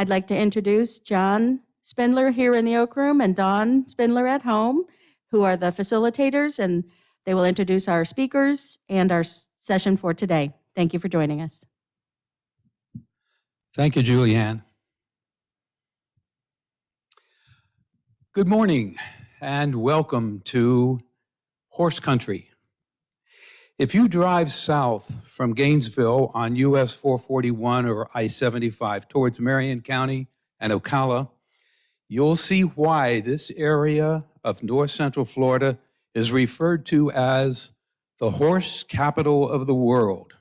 I'd like to introduce John Spindler here in the Oak Room and Don Spindler at home, who are the facilitators, and they will introduce our speakers and our session for today. Thank you for joining us. Thank you, Julianne. Good morning and welcome to Horse Country. If you drive south from Gainesville on US 441 or I-75 towards Marion County and Ocala, you'll see why this area of north central Florida is referred to as the horse capital of the world.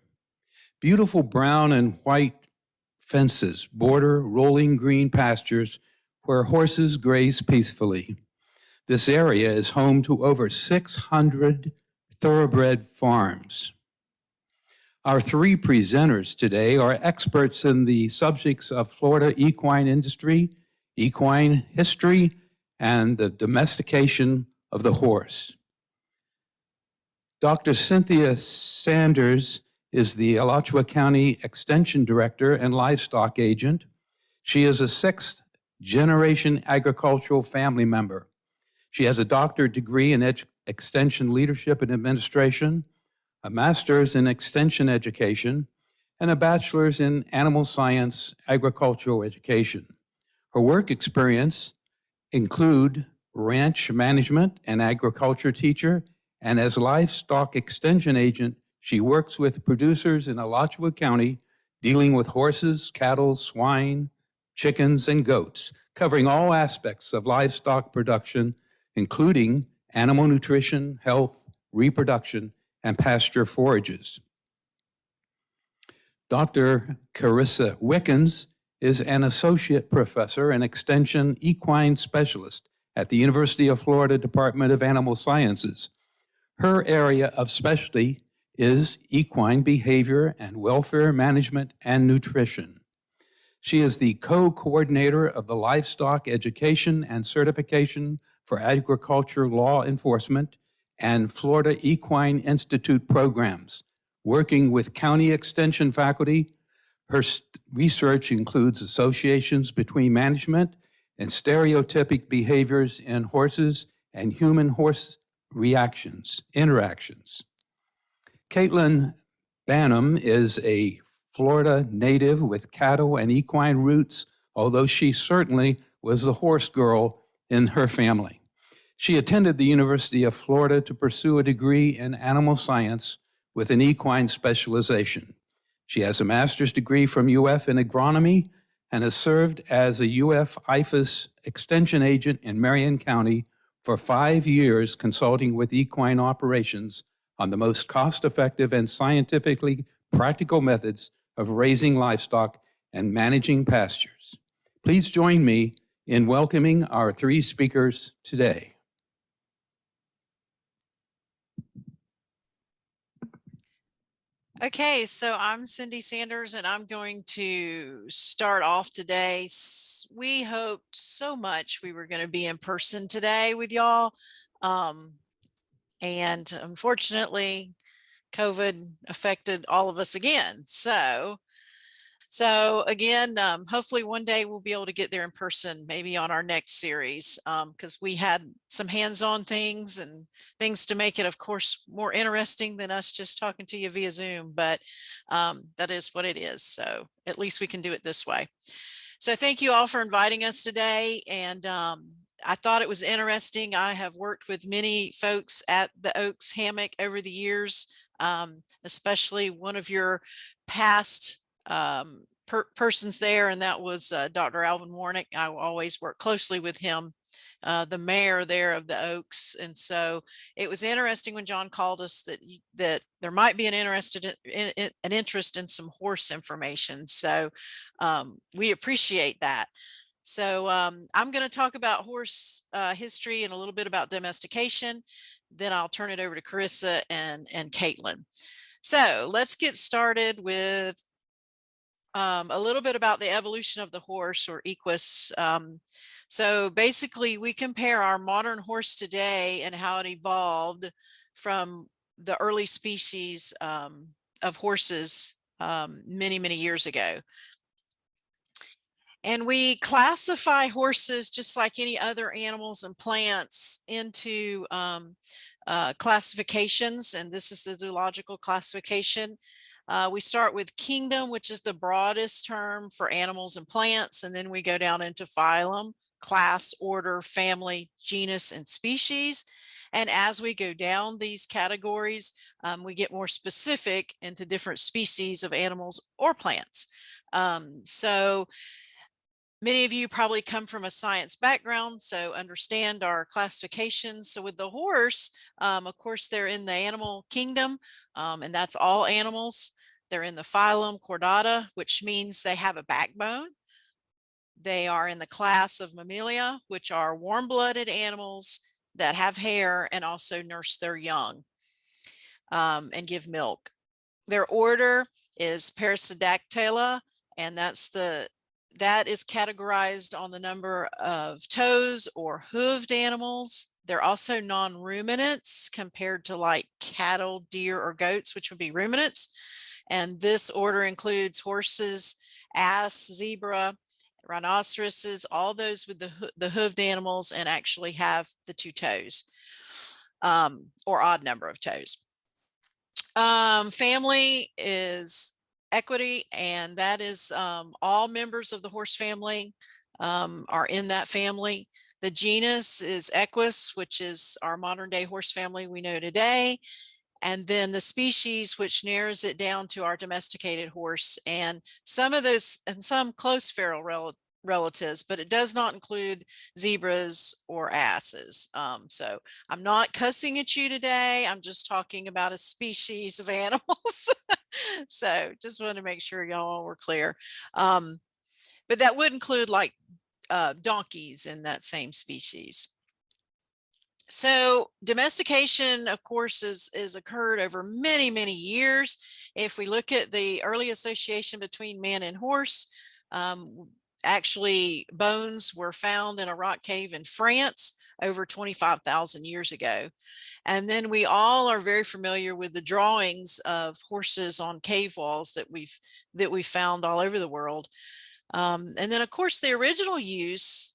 Beautiful brown and white fences border rolling green pastures where horses graze peacefully. This area is home to over 600 thoroughbred farms. Our three presenters today are experts in the subjects of Florida equine industry, equine history, and the domestication of the horse. Dr. Cynthia Sanders is the Alachua County Extension Director and Livestock Agent. She is a sixth-generation agricultural family member. She has a doctorate degree in Extension Leadership and Administration, a master's in Extension Education, and a bachelor's in Animal Science Agricultural Education. Her work experience include ranch management and agriculture teacher, and as livestock extension agent, she works with producers in Alachua County dealing with horses, cattle, swine, chickens, and goats, covering all aspects of livestock production, including animal nutrition, health, reproduction, and pasture forages. Dr. Carissa Wickens is an associate professor and extension equine specialist at the University of Florida Department of Animal Sciences. Her area of specialty is equine behavior and welfare management and nutrition. She is the co-coordinator of the Livestock Education and Certification for Agriculture Law Enforcement and Florida Equine Institute programs, working with county extension faculty. Her research includes associations between management and stereotypic behaviors in horses and human-horse interactions. Caitlin Bianum is a Florida native with cattle and equine roots, although she certainly was the horse girl in her family. She attended the University of Florida to pursue a degree in animal science with an equine specialization. She has a master's degree from UF in agronomy and has served as a UF IFAS extension agent in Marion County for 5 years, consulting with equine operations on the most cost-effective and scientifically practical methods of raising livestock and managing pastures. Please join me in welcoming our three speakers today. Okay, so I'm Cynthia Sanders, and I'm going to start off today. We hoped so much we were going to be in person today with y'all. And unfortunately, COVID affected all of us again. So again, hopefully one day we'll be able to get there in person, maybe on our next series, because we had some hands-on things and things to make it, of course, more interesting than us just talking to you via Zoom, but that is what it is. So at least we can do it this way. So thank you all for inviting us today. And I thought it was interesting. I have worked with many folks at the Oaks Hammock over the years, especially one of your past persons there, and that was Dr. Alvin Warnick. I always work closely with him, the mayor there of the Oaks, and so it was interesting when John called us that there might be an interest in some horse information. So we appreciate that. So I'm going to talk about horse history and a little bit about domestication. Then I'll turn it over to Carissa and Caitlin. So let's get started with a little bit about the evolution of the horse, or equus. So basically we compare our modern horse today and how it evolved from the early species of horses many years ago. And we classify horses just like any other animals and plants into classifications, and this is the zoological classification. We start with kingdom, which is the broadest term for animals and plants, and then we go down into phylum, class, order, family, genus, and species. And as we go down these categories, we get more specific into different species of animals or plants. So many of you probably come from a science background, so understand our classifications. So with the horse, of course, they're in the animal kingdom, and that's all animals. They're in the phylum Chordata, which means they have a backbone. They are in the class of Mammalia, which are warm-blooded animals that have hair and also nurse their young and give milk. Their order is Perissodactyla, and that is categorized on the number of toes or hooved animals. They're also non-ruminants compared to like cattle, deer, or goats, which would be ruminants. And this order includes horses, ass, zebra, rhinoceroses, all those with the hooved animals and actually have the 2 toes or odd number of toes. Family is equity, and that is all members of the horse family are in that family. The genus is Equus, which is our modern day horse family we know today. And then the species, which narrows it down to our domesticated horse and some of those and some close feral relatives, but it does not include zebras or asses. So I'm not cussing at you today. I'm just talking about a species of animals. So just wanted to make sure y'all were clear. But that would include like donkeys in that same species. So domestication, of course, is occurred over many, many years. If we look at the early association between man and horse, actually bones were found in a rock cave in France over 25,000 years ago. And then we all are very familiar with the drawings of horses on cave walls that we've found all over the world. And then, of course, the original use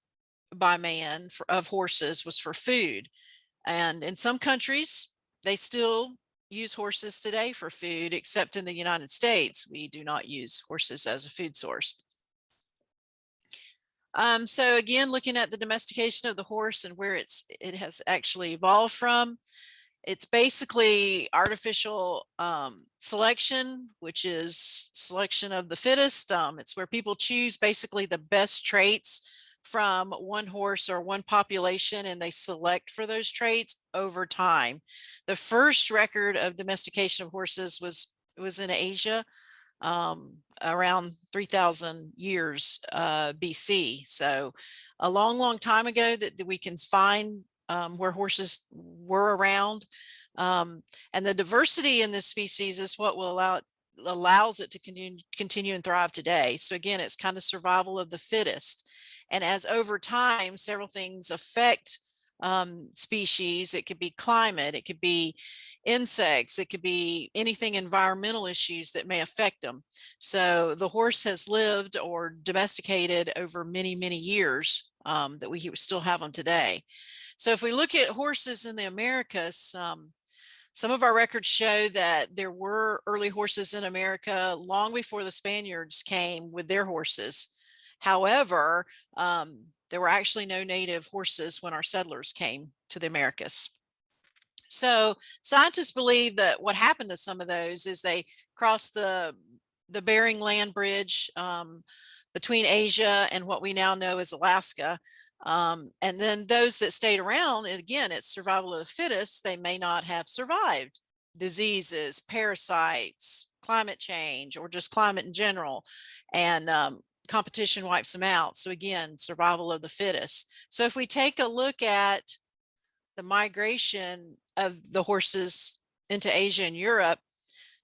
by man of horses was for food. And in some countries, they still use horses today for food, except in the United States, we do not use horses as a food source. So again, looking at the domestication of the horse and where it has actually evolved from, it's basically artificial selection, which is selection of the fittest. It's where people choose basically the best traits from one horse or one population, and they select for those traits over time. The first record of domestication of horses was in Asia around 3,000 years BC. So a long, long time ago that we can find where horses were around. And the diversity in this species is what will allows it to continue and thrive today. So again, it's kind of survival of the fittest. And as over time, several things affect species. It could be climate, it could be insects, it could be anything environmental issues that may affect them. So the horse has lived or domesticated over many, many years that we still have them today. So if we look at horses in the Americas, some of our records show that there were early horses in America long before the Spaniards came with their horses. However, there were actually no native horses when our settlers came to the Americas. So scientists believe that what happened to some of those is they crossed the Bering Land Bridge between Asia and what we now know as Alaska. And then those that stayed around, again, it's survival of the fittest, they may not have survived diseases, parasites, climate change, or just climate in general. And competition wipes them out. So again, survival of the fittest. So if we take a look at the migration of the horses into Asia and Europe,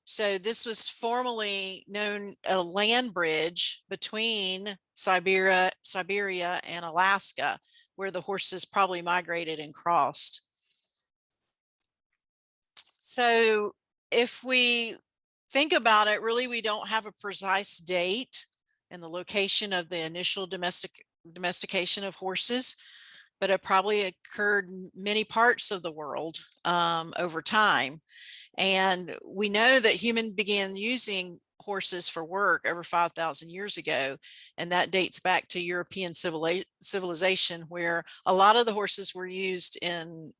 so this was formerly known a land bridge between Siberia and Alaska, where the horses probably migrated and crossed. So if we think about it, really, we don't have a precise date and the location of the initial domestication of horses, but it probably occurred in many parts of the world over time. And we know that humans began using horses for work over 5,000 years ago, and that dates back to European civilization, where a lot of the horses were used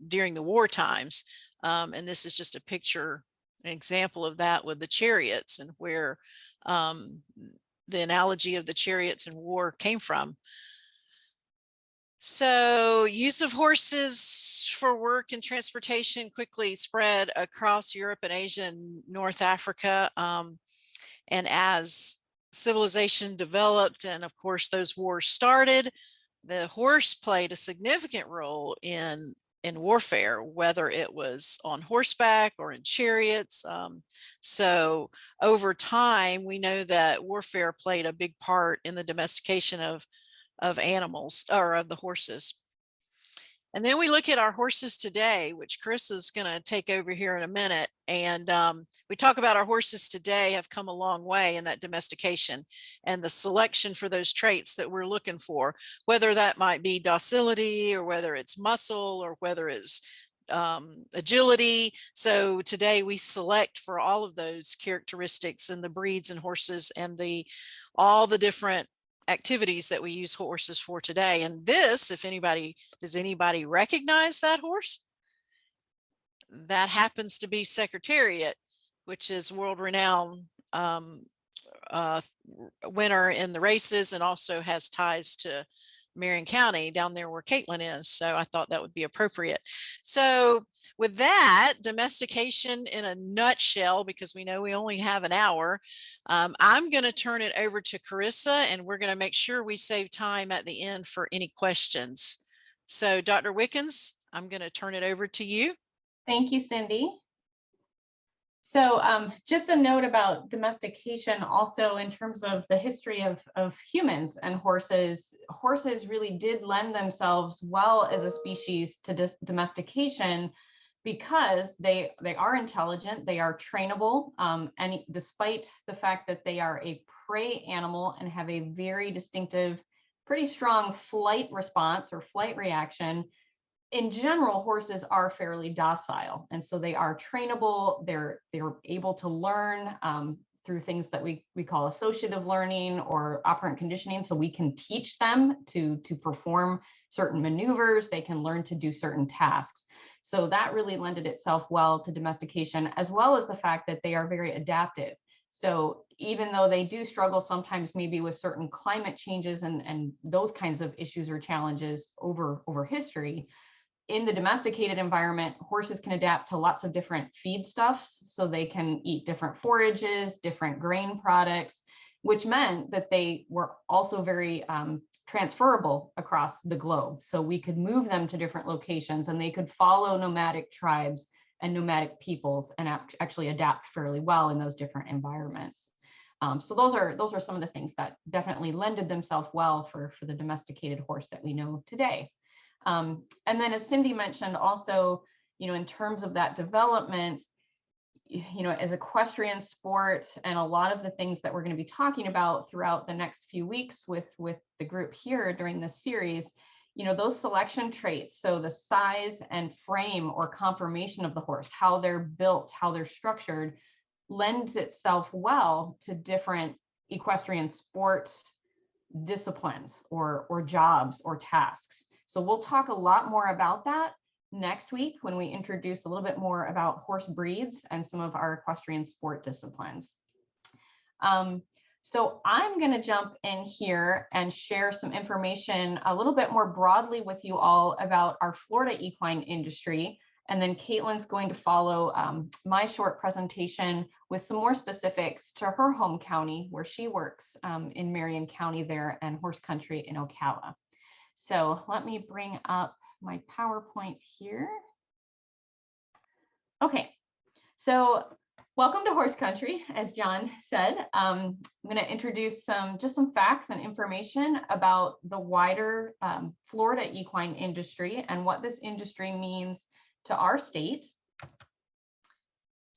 during the war times. And this is just a picture, an example of that with the chariots, and where the analogy of the chariots in war came from. So use of horses for work and transportation quickly spread across Europe and Asia and North Africa. And as civilization developed, and of course those wars started, the horse played a significant role in warfare, whether it was on horseback or in chariots. So over time, we know that warfare played a big part in the domestication of animals, or of the horses. And then we look at our horses today, which Carissa is going to take over here in a minute. And we talk about our horses today have come a long way in that domestication and the selection for those traits that we're looking for, whether that might be docility, or whether it's muscle, or whether it's agility. So today we select for all of those characteristics in the breeds and horses, and all the different activities that we use horses for today. And this, does anybody recognize that horse? That happens to be Secretariat, which is world-renowned winner in the races, and also has ties to Marion County down there where Caitlin is. So I thought that would be appropriate. So with that, domestication in a nutshell, because we know we only have an hour, I'm going to turn it over to Carissa, and we're going to make sure we save time at the end for any questions. So Dr. Wickens, I'm going to turn it over to you. Thank you, Cindy. So just a note about domestication also in terms of the history of humans and horses. Horses really did lend themselves well as a species to domestication, because they are intelligent, they are trainable, and despite the fact that they are a prey animal and have a very distinctive, pretty strong flight response or flight reaction, in general, horses are fairly docile, and so they are trainable. They're able to learn through things that we call associative learning or operant conditioning. So we can teach them to perform certain maneuvers. They can learn to do certain tasks. So that really lended itself well to domestication, as well as the fact that they are very adaptive. So even though they do struggle sometimes maybe with certain climate changes and those kinds of issues or challenges over history, in the domesticated environment, horses can adapt to lots of different feedstuffs. So they can eat different forages, different grain products, which meant that they were also very transferable across the globe. So we could move them to different locations, and they could follow nomadic tribes and nomadic peoples and actually adapt fairly well in those different environments. So those are some of the things that definitely lended themselves well for the domesticated horse that we know today. And then, as Cindy mentioned, also, in terms of that development, as equestrian sport and a lot of the things that we're going to be talking about throughout the next few weeks with the group here during this series, those selection traits, so the size and frame or conformation of the horse, how they're built, how they're structured, lends itself well to different equestrian sport disciplines or jobs or tasks. So we'll talk a lot more about that next week when we introduce a little bit more about horse breeds and some of our equestrian sport disciplines. So I'm going to jump in here and share some information a little bit more broadly with you all about our Florida equine industry. And then Caitlin's going to follow my short presentation with some more specifics to her home county where she works in Marion County there and horse country in Ocala. So let me bring up my PowerPoint here. Okay, so welcome to horse country, as John said. I'm going to introduce just some facts and information about the wider Florida equine industry and what this industry means to our state.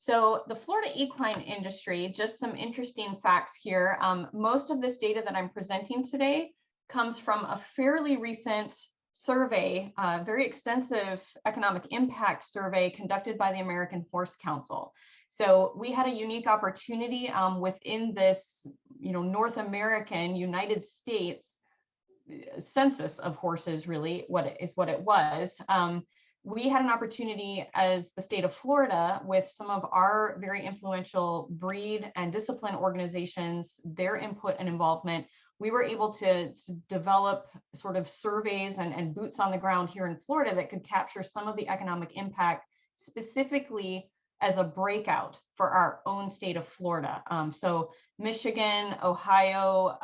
So the Florida equine industry, just some interesting facts here. Most of this data that I'm presenting today comes from a fairly recent survey, very extensive economic impact survey conducted by the American Horse Council. So we had a unique opportunity within this, North American United States census of horses, really what it was. We had an opportunity as the state of Florida with some of our very influential breed and discipline organizations, their input and involvement. We were able to develop sort of surveys and boots on the ground here in Florida that could capture some of the economic impact specifically as a breakout for our own state of Florida. So Michigan, Ohio,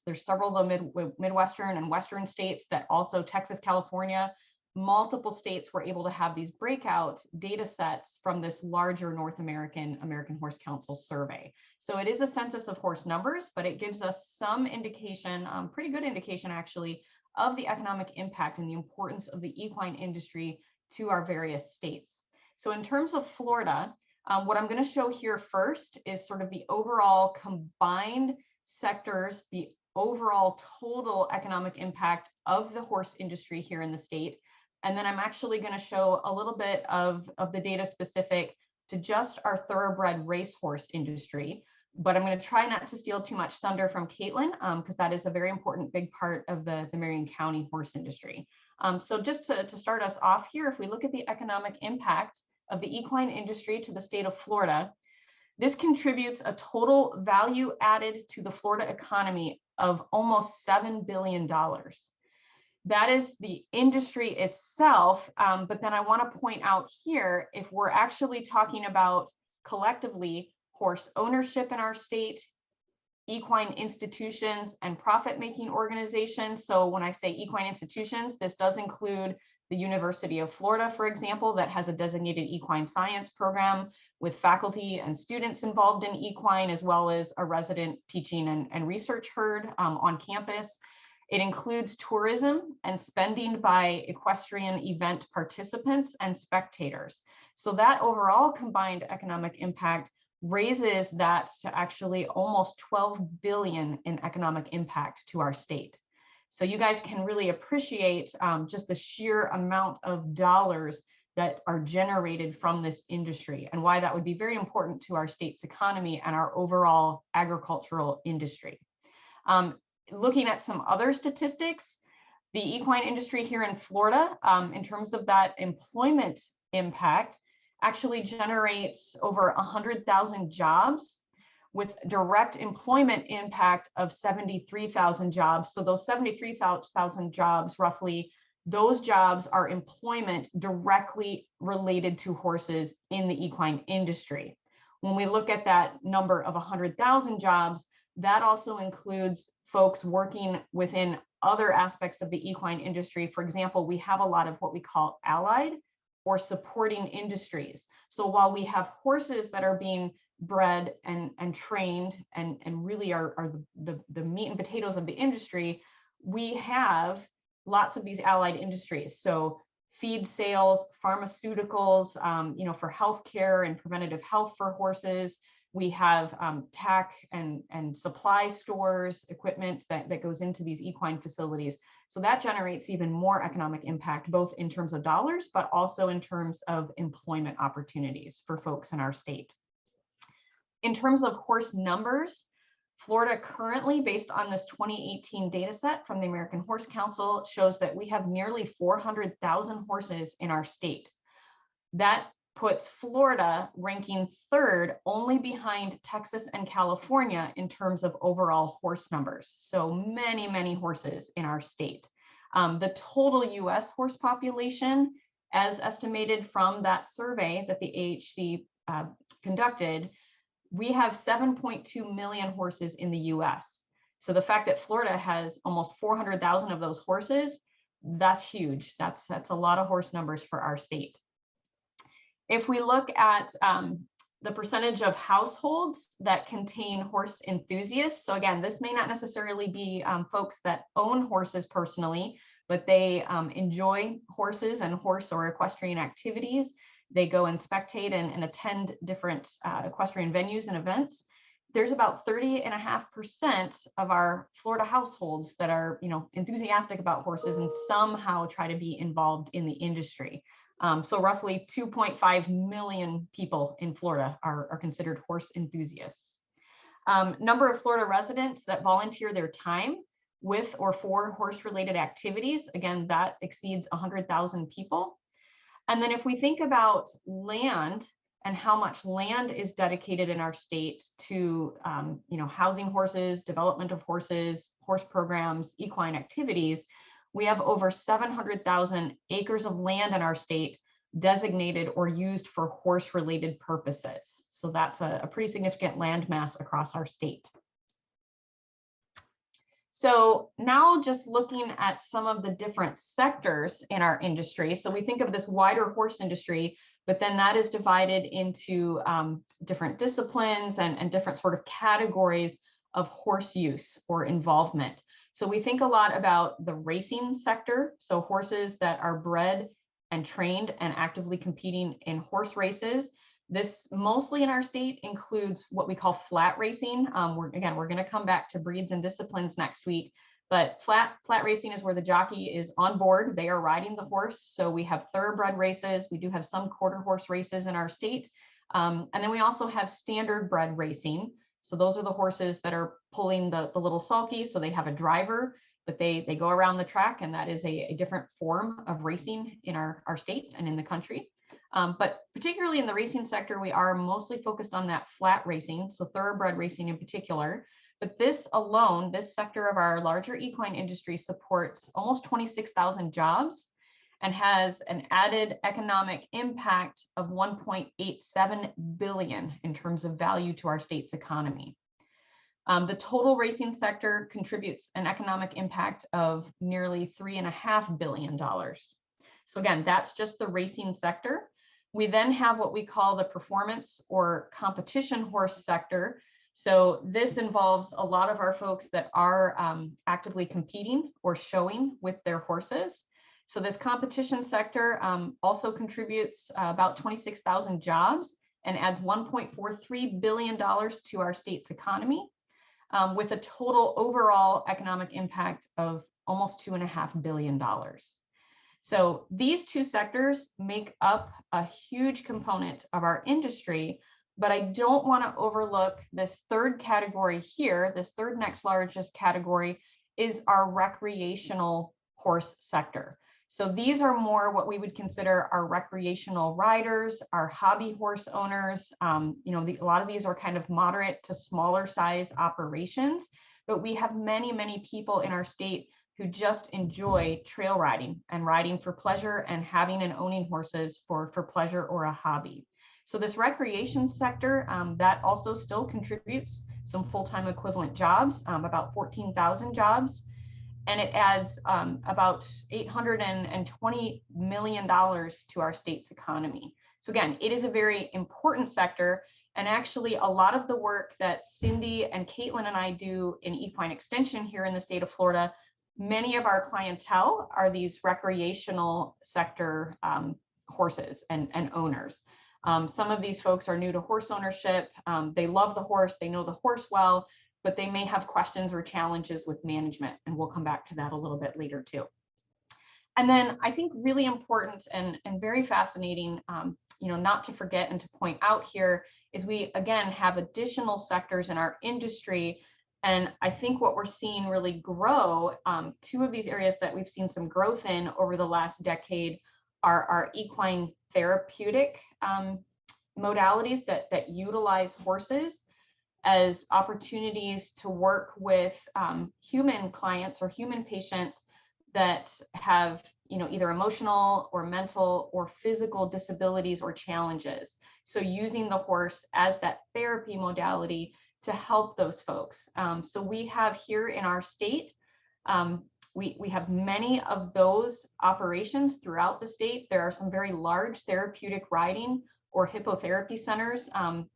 there's several of the Midwestern and Western states that also Texas, California, multiple states were able to have these breakout data sets from this larger North American Horse Council survey. So it is a census of horse numbers, but it gives us some indication, pretty good indication actually, of the economic impact and the importance of the equine industry to our various states. So in terms of Florida, what I'm going to show here first is sort of the overall combined sectors, the overall total economic impact of the horse industry here in the state. And then I'm actually going to show a little bit of the data specific to just our thoroughbred racehorse industry. But I'm going to try not to steal too much thunder from Caitlin, because that is a very important big part of the Marion County horse industry. So just to start us off here, if we look at the economic impact of the equine industry to the state of Florida, this contributes a total value added to the Florida economy of almost $7 billion. That is the industry itself. But then I want to point out here, if we're actually talking about collectively horse ownership in our state, equine institutions and profit-making organizations. So when I say equine institutions, this does include the University of Florida, for example, that has a designated equine science program with faculty and students involved in equine, as well as a resident teaching and research herd on campus. It includes tourism and spending by equestrian event participants and spectators. So that overall combined economic impact raises that to actually almost 12 billion in economic impact to our state. So you guys can really appreciate just the sheer amount of dollars that are generated from this industry and why that would be very important to our state's economy and our overall agricultural industry. Looking at some other statistics, the equine industry here in Florida, in terms of that employment impact, actually generates over 100,000 jobs with direct employment impact of 73,000 jobs. So those 73,000 jobs, roughly, those jobs are employment directly related to horses in the equine industry. When we look at that number of 100,000 jobs, that also includes folks working within other aspects of the equine industry. For example, we have a lot of what we call allied or supporting industries. So while we have horses that are being bred and trained and really are the meat and potatoes of the industry, we have lots of these allied industries. So feed sales, pharmaceuticals, for healthcare and preventative health for horses. We have tack and supply stores, equipment that goes into these equine facilities. So that generates even more economic impact, both in terms of dollars, but also in terms of employment opportunities for folks in our state. In terms of horse numbers, Florida currently, based on this 2018 data set from the American Horse Council, shows that we have nearly 400,000 horses in our state. That puts Florida ranking third, only behind Texas and California in terms of overall horse numbers. So many, many horses in our state. The total US horse population, as estimated from that survey that the AHC conducted, we have 7.2 million horses in the US. So the fact that Florida has almost 400,000 of those horses, that's huge. That's a lot of horse numbers for our state. If we look at the percentage of households that contain horse enthusiasts, so again, this may not necessarily be folks that own horses personally, but they enjoy horses and horse or equestrian activities. they go and spectate and attend different equestrian venues and events. There's about 30.5% of our Florida households that are, enthusiastic about horses and somehow try to be involved in the industry. So roughly 2.5 million people in Florida are considered horse enthusiasts. Number of Florida residents that volunteer their time with or for horse-related activities, again, that exceeds 100,000 people. And then if we think about land and how much land is dedicated in our state to, housing horses, development of horses, horse programs, equine activities, we have over 700,000 acres of land in our state designated or used for horse-related purposes. So that's a pretty significant land mass across our state. So now just looking at some of the different sectors in our industry. So we think of this wider horse industry, but then that is divided into different disciplines and different sort of categories of horse use or involvement. So we think a lot about the racing sector. So horses that are bred and trained and actively competing in horse races. This mostly in our state includes what we call flat racing. We're going to come back to breeds and disciplines next week, but flat racing is where the jockey is on board. They are riding the horse. So we have thoroughbred races. We do have some quarter horse races in our state. And then we also have standard bred racing. So those are the horses that are pulling the little sulky. So they have a driver, but they go around the track, and that is a different form of racing in our state and in the country. But particularly in the racing sector, we are mostly focused on that flat racing, so thoroughbred racing in particular. But this alone, this sector of our larger equine industry supports almost 26,000 jobs and has an added economic impact of 1.87 billion in terms of value to our state's economy. The total racing sector contributes an economic impact of nearly $3.5 billion. So again, that's just the racing sector. We then have what we call the performance or competition horse sector. So this involves a lot of our folks that are actively competing or showing with their horses. So this competition sector also contributes about 26,000 jobs and adds $1.43 billion to our state's economy, with a total overall economic impact of almost $2.5 billion. So these two sectors make up a huge component of our industry, but I don't want to overlook this third category here. This third next largest category is our recreational horse sector. So these are more what we would consider our recreational riders, our hobby horse owners. A lot of these are kind of moderate to smaller size operations, but we have many, many people in our state who just enjoy trail riding and riding for pleasure and having and owning horses for pleasure or a hobby. So this recreation sector, that also still contributes some full-time equivalent jobs, about 14,000 jobs, and it adds about $820 million to our state's economy. So again, it is a very important sector. And actually, a lot of the work that Cindy and Caitlin and I do in equine extension here in the state of Florida, many of our clientele are these recreational sector horses and owners. Some of these folks are new to horse ownership. They love the horse, they know the horse well, but they may have questions or challenges with management. And we'll come back to that a little bit later too. And then I think really important and very fascinating, not to forget and to point out here is we, again, have additional sectors in our industry. And I think what we're seeing really grow, two of these areas that we've seen some growth in over the last decade are our equine therapeutic modalities that utilize horses as opportunities to work with human clients or human patients that have either emotional or mental or physical disabilities or challenges. So using the horse as that therapy modality to help those folks. So we have here in our state, we have many of those operations throughout the state. There are some very large therapeutic riding or hippotherapy centers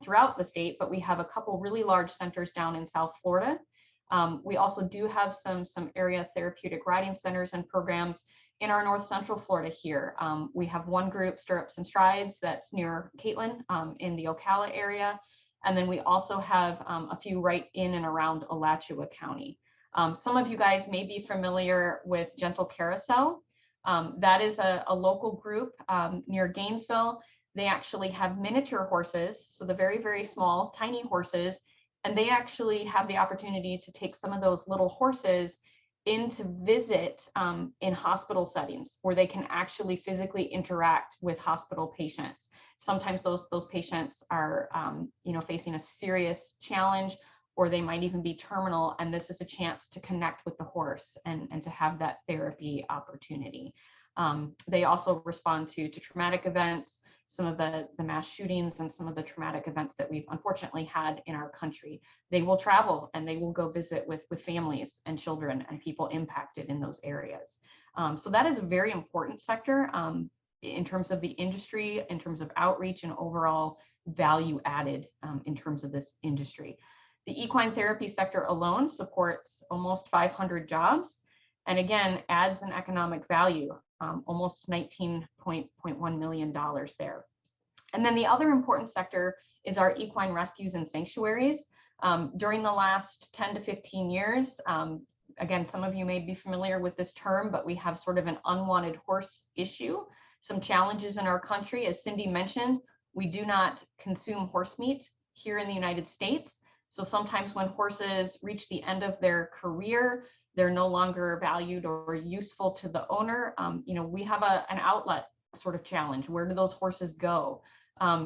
throughout the state, but we have a couple really large centers down in South Florida. We also do have some area therapeutic riding centers and programs In our North Central Florida here, we have one group, Stirrups and Strides, that's near Caitlin in the Ocala area. And then we also have a few right in and around Alachua County. Some of you guys may be familiar with Gentle Carousel. That is a local group near Gainesville. They actually have miniature horses, so the very, very small, tiny horses, and they actually have the opportunity to take some of those little horses in to visit in hospital settings where they can actually physically interact with hospital patients. Sometimes those patients are facing a serious challenge, or they might even be terminal, and this is a chance to connect with the horse and to have that therapy opportunity. They also respond to traumatic events, some of the mass shootings and some of the traumatic events that we've unfortunately had in our country. They will travel and they will go visit with families and children and people impacted in those areas. So that is a very important sector in terms of the industry, in terms of outreach and overall value added in terms of this industry. The equine therapy sector alone supports almost 500 jobs, and again, adds an economic value, almost $19.1 million there. And then the other important sector is our equine rescues and sanctuaries. During the last 10 to 15 years, again, some of you may be familiar with this term, but we have sort of an unwanted horse issue, some challenges in our country. As Cindy mentioned, we do not consume horse meat here in the United States. So sometimes when horses reach the end of their career, they're no longer valued or useful to the owner. We have an outlet sort of challenge. Where do those horses go?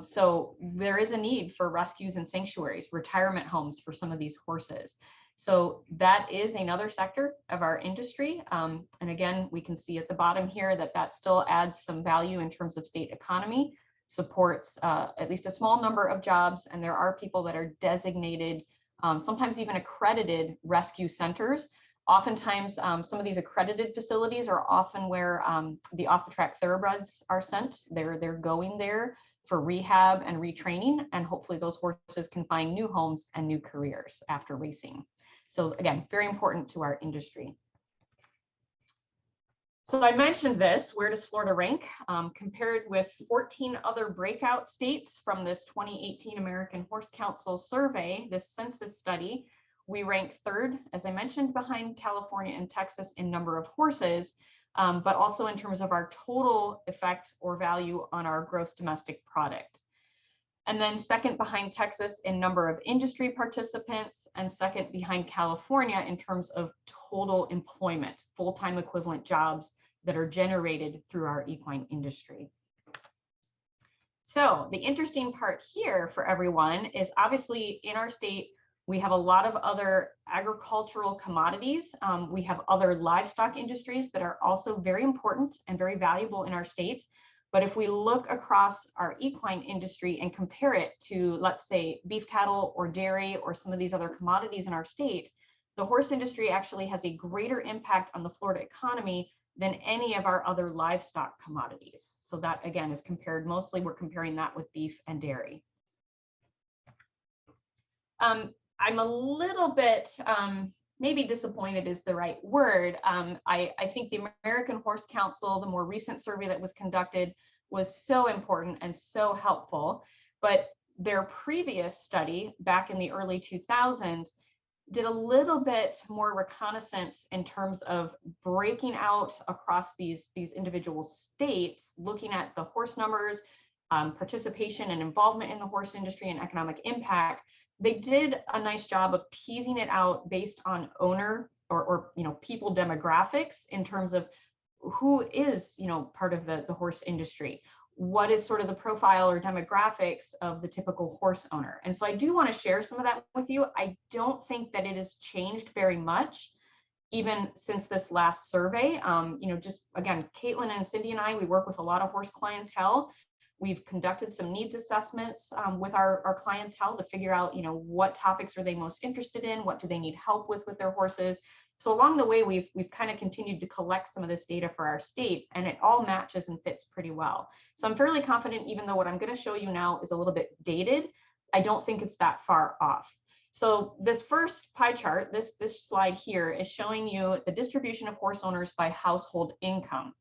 So there is a need for rescues and sanctuaries, retirement homes for some of these horses. So that is another sector of our industry. And again, we can see at the bottom here that still adds some value in terms of state economy, supports at least a small number of jobs, and there are people that are designated, sometimes even accredited rescue centers. Oftentimes, some of these accredited facilities are often where the off-the-track thoroughbreds are sent. They're going there for rehab and retraining, and hopefully those horses can find new homes and new careers after racing. So again, very important to our industry. So I mentioned this, where does Florida rank? Compared with 14 other breakout states from this 2018 American Horse Council survey, this census study, we rank third, as I mentioned, behind California and Texas in number of horses, but also in terms of our total effect or value on our gross domestic product. And then second behind Texas in number of industry participants, and second behind California in terms of total employment, full-time equivalent jobs that are generated through our equine industry. So the interesting part here for everyone is obviously in our state, we have a lot of other agricultural commodities. We have other livestock industries that are also very important and very valuable in our state. But if we look across our equine industry and compare it to, let's say, beef cattle or dairy or some of these other commodities in our state, the horse industry actually has a greater impact on the Florida economy than any of our other livestock commodities. So that, again, is compared, mostly we're comparing that with beef and dairy. I'm a little bit, maybe disappointed is the right word. I think the American Horse Council, the more recent survey that was conducted, was so important and so helpful. But their previous study back in the early 2000s did a little bit more reconnaissance in terms of breaking out across these individual states, looking at the horse numbers, participation and involvement in the horse industry and economic impact. They did a nice job of teasing it out based on owner or people demographics in terms of who is part of the horse industry. What is sort of the profile or demographics of the typical horse owner? And so I do want to share some of that with you. I don't think that it has changed very much even since this last survey. Just again, Caitlin and Cindy and I, we work with a lot of horse clientele. We've conducted some needs assessments with our clientele to figure out, what topics are they most interested in? What do they need help with their horses? So along the way, we've kind of continued to collect some of this data for our state, and it all matches and fits pretty well. So I'm fairly confident, even though what I'm going to show you now is a little bit dated, I don't think it's that far off. So this first pie chart, this slide here is showing you the distribution of horse owners by household income.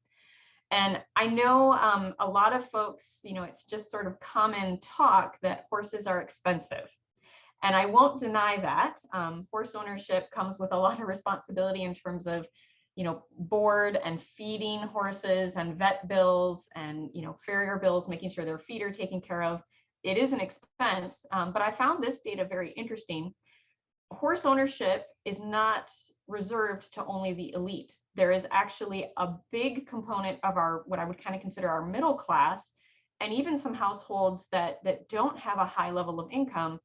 And I know a lot of folks, it's just sort of common talk that horses are expensive. And I won't deny that. Horse ownership comes with a lot of responsibility in terms of, board and feeding horses and vet bills and, farrier bills, making sure their feet are taken care of. It is an expense, but I found this data very interesting. Horse ownership is not reserved to only the elite. There is actually a big component of our, what I would kind of consider our middle class, and even some households that don't have a high level of income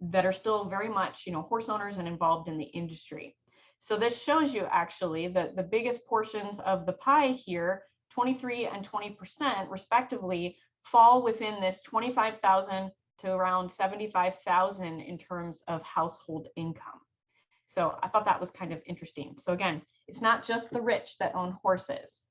that are still very much, horse owners and involved in the industry. So this shows you actually that the biggest portions of the pie here, 23 and 20% respectively, fall within this 25,000 to around 75,000 in terms of household income. So I thought that was kind of interesting. So again, it's not just the rich that own horses.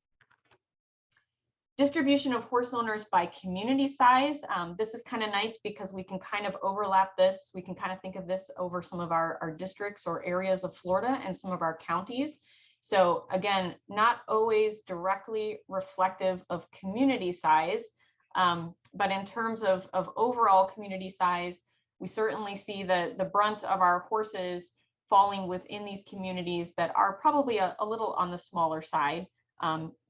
Distribution of horse owners by community size. This is kind of nice because we can kind of overlap this. We can kind of think of this over some of our districts or areas of Florida and some of our counties. So again, not always directly reflective of community size, but in terms of overall community size, we certainly see the brunt of our horses falling within these communities that are probably a little on the smaller side.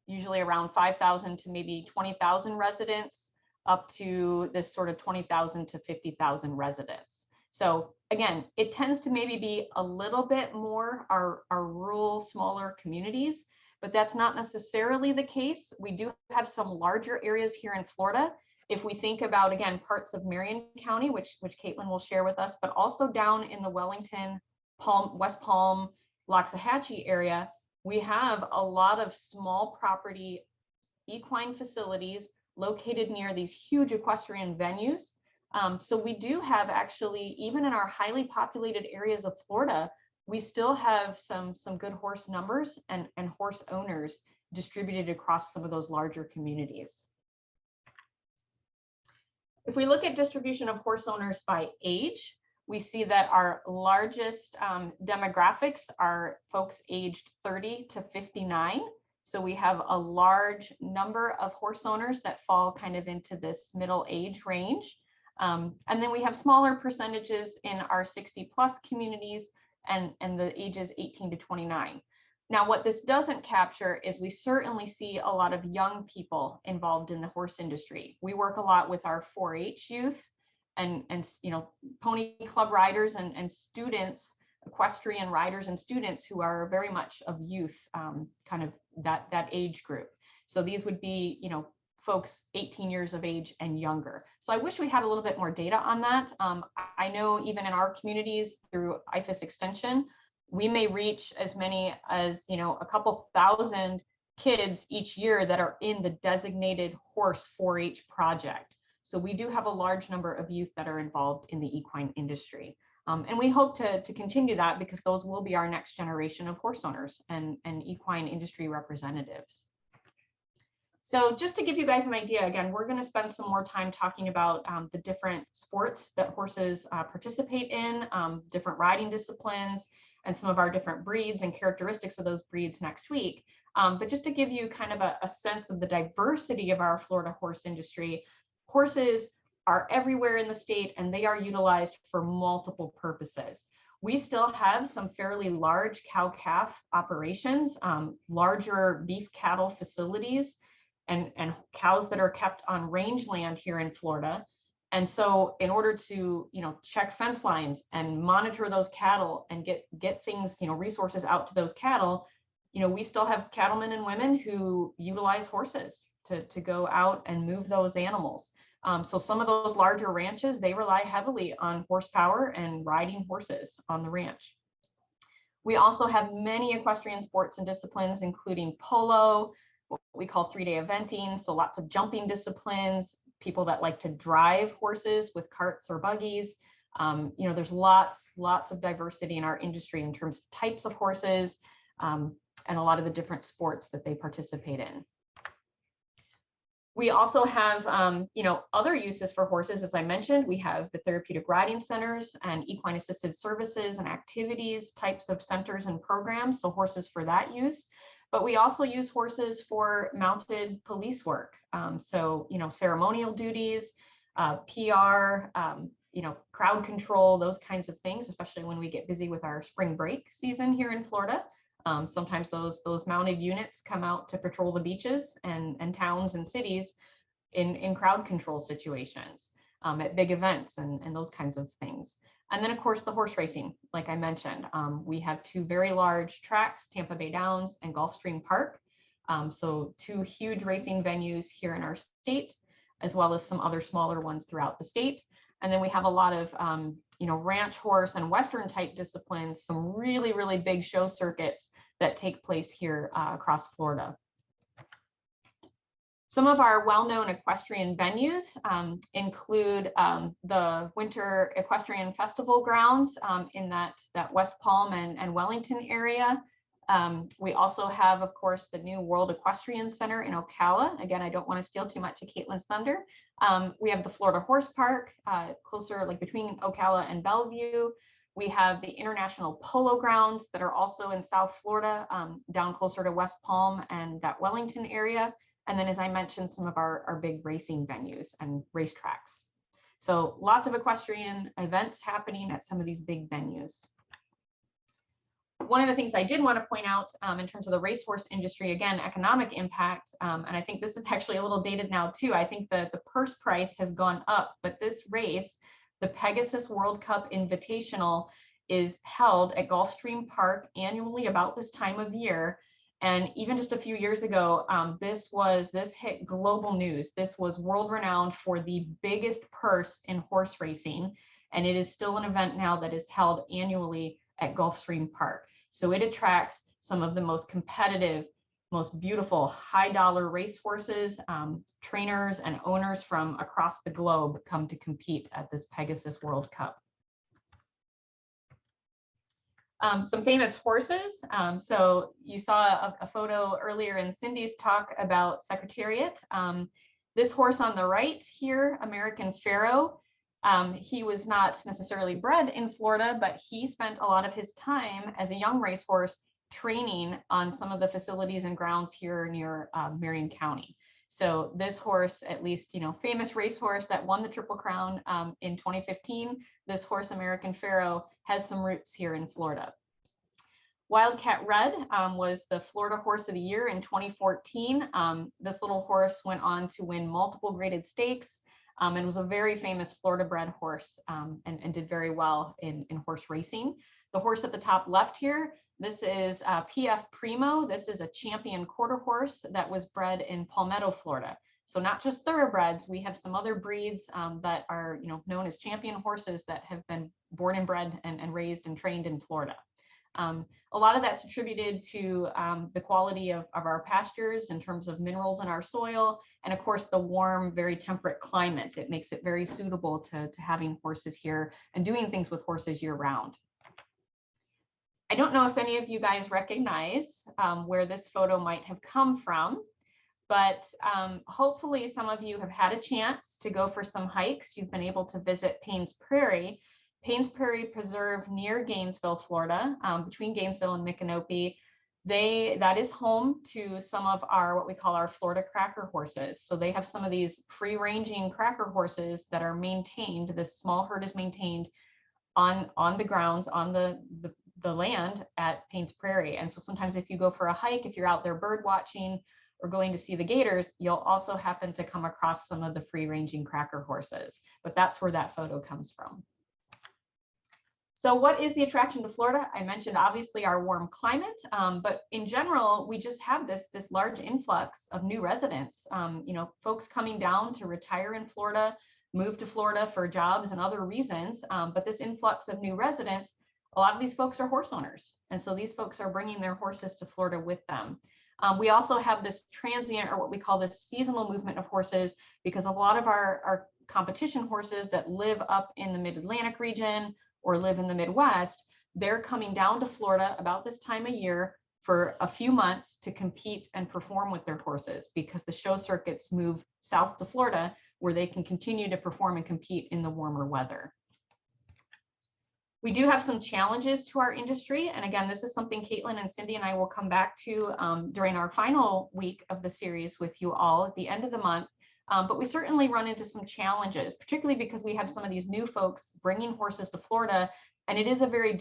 Usually around 5,000 to maybe 20,000 residents, up to this sort of 20,000 to 50,000 residents. So again, it tends to maybe be a little bit more our rural, smaller communities, but that's not necessarily the case. We do have some larger areas here in Florida. If we think about, again, parts of Marion County, which Caitlin will share with us, but also down in the Wellington, West Palm, Loxahatchee area, we have a lot of small property equine facilities located near these huge equestrian venues. So we do have actually, even in our highly populated areas of Florida, we still have some good horse numbers and horse owners distributed across some of those larger communities. If we look at distribution of horse owners by age, we see that our largest demographics are folks aged 30 to 59. So we have a large number of horse owners that fall kind of into this middle age range. And then we have smaller percentages in our 60 plus communities and the ages 18 to 29. Now, what this doesn't capture is we certainly see a lot of young people involved in the horse industry. We work a lot with our 4-H youth and pony club riders and students, equestrian riders and students who are very much of youth, kind of that age group. So these would be, folks 18 years of age and younger. So I wish we had a little bit more data on that. I know even in our communities through IFAS Extension, we may reach as many as, a couple thousand kids each year that are in the designated horse 4-H project. So we do have a large number of youth that are involved in the equine industry. And we hope to continue that because those will be our next generation of horse owners and equine industry representatives. So just to give you guys an idea, again, we're going to spend some more time talking about the different sports that horses participate in, different riding disciplines, and some of our different breeds and characteristics of those breeds next week. But just to give you kind of a sense of the diversity of our Florida horse industry, horses are everywhere in the state and they are utilized for multiple purposes. We still have some fairly large cow-calf operations, larger beef cattle facilities, and cows that are kept on rangeland here in Florida. And so in order to, check fence lines and monitor those cattle and get things, resources out to those cattle, we still have cattlemen and women who utilize horses to go out and move those animals. So some of those larger ranches, they rely heavily on horsepower and riding horses on the ranch. We also have many equestrian sports and disciplines, including polo, what we call 3-day eventing. So lots of jumping disciplines, people that like to drive horses with carts or buggies. There's lots of diversity in our industry in terms of types of horses and a lot of the different sports that they participate in. We also have, other uses for horses. As I mentioned, we have the therapeutic riding centers and equine assisted services and activities types of centers and programs. So horses for that use. But we also use horses for mounted police work. Ceremonial duties, PR, crowd control, those kinds of things, especially when we get busy with our spring break season here in Florida. Sometimes those mounted units come out to patrol the beaches and towns and cities in crowd control situations, at big events and those kinds of things. And then, of course, the horse racing, like I mentioned, we have two very large tracks, Tampa Bay Downs and Gulfstream Park. So two huge racing venues here in our state, as well as some other smaller ones throughout the state. And then we have a lot of, ranch horse and Western type disciplines, some really, really big show circuits that take place here across Florida. Some of our well-known equestrian venues include the Winter Equestrian Festival grounds in that West Palm and Wellington area. We also have, of course, the new World Equestrian Center in Ocala. Again, I don't want to steal too much of Caitlin's thunder. We have the Florida Horse Park closer, like between Ocala and Bellevue. We have the International Polo Grounds that are also in South Florida, down closer to West Palm and that Wellington area. And then, as I mentioned, some of our big racing venues and racetracks. So lots of equestrian events happening at some of these big venues. One of the things I did want to point out in terms of the racehorse industry, again, economic impact, and I think this is actually a little dated now too. I think the purse price has gone up, but this race, the Pegasus World Cup Invitational, is held at Gulfstream Park annually about this time of year. And even just a few years ago, this hit global news. This was world renowned for the biggest purse in horse racing. And it is still an event now that is held annually at Gulfstream Park. So it attracts some of the most competitive, most beautiful high dollar racehorses. Trainers and owners from across the globe come to compete at this Pegasus World Cup. Some famous horses. So you saw a photo earlier in Cindy's talk about Secretariat. This horse on the right here, American Pharoah, he was not necessarily bred in Florida, but he spent a lot of his time as a young racehorse training on some of the facilities and grounds here near Marion County. So this horse, at least, famous racehorse that won the Triple Crown in 2015, this horse, American Pharoah, has some roots here in Florida. Wildcat Red was the Florida Horse of the Year in 2014. This little horse went on to win multiple graded stakes and was a very famous Florida bred horse and did very well in horse racing. The horse at the top left here, this is PF Primo. This is a champion quarter horse that was bred in Palmetto, Florida. So not just thoroughbreds, we have some other breeds that are known as champion horses that have been born and bred and raised and trained in Florida. A lot of that's attributed to the quality of our pastures in terms of minerals in our soil, and of course the warm, very temperate climate. It makes it very suitable to having horses here and doing things with horses year round. I don't know if any of you guys recognize where this photo might have come from, but hopefully some of you have had a chance to go for some hikes. You've been able to visit Paynes Prairie. Paynes Prairie Preserve near Gainesville, Florida, between Gainesville and Micanopy. That is home to some of what we call our Florida cracker horses. So they have some of these free-ranging cracker horses that are maintained. This small herd is maintained on the grounds, on the land at Paynes Prairie. And so sometimes if you go for a hike, if you're out there bird watching or going to see the gators, you'll also happen to come across some of the free-ranging cracker horses. But that's where that photo comes from. So what is the attraction to Florida? I mentioned obviously our warm climate, but in general, we just have this large influx of new residents. Folks coming down to retire in Florida, move to Florida for jobs and other reasons, but this influx of new residents, a lot of these folks are horse owners. And so these folks are bringing their horses to Florida with them. We also have this transient, or what we call this seasonal movement of horses, because a lot of our competition horses that live up in the mid-Atlantic region or live in the Midwest, they're coming down to Florida about this time of year for a few months to compete and perform with their horses, because the show circuits move south to Florida, where they can continue to perform and compete in the warmer weather. We do have some challenges to our industry. And again, this is something Caitlin and Cindy and I will come back to during our final week of the series with you all at the end of the month. But we certainly run into some challenges, particularly because we have some of these new folks bringing horses to Florida, and it is a very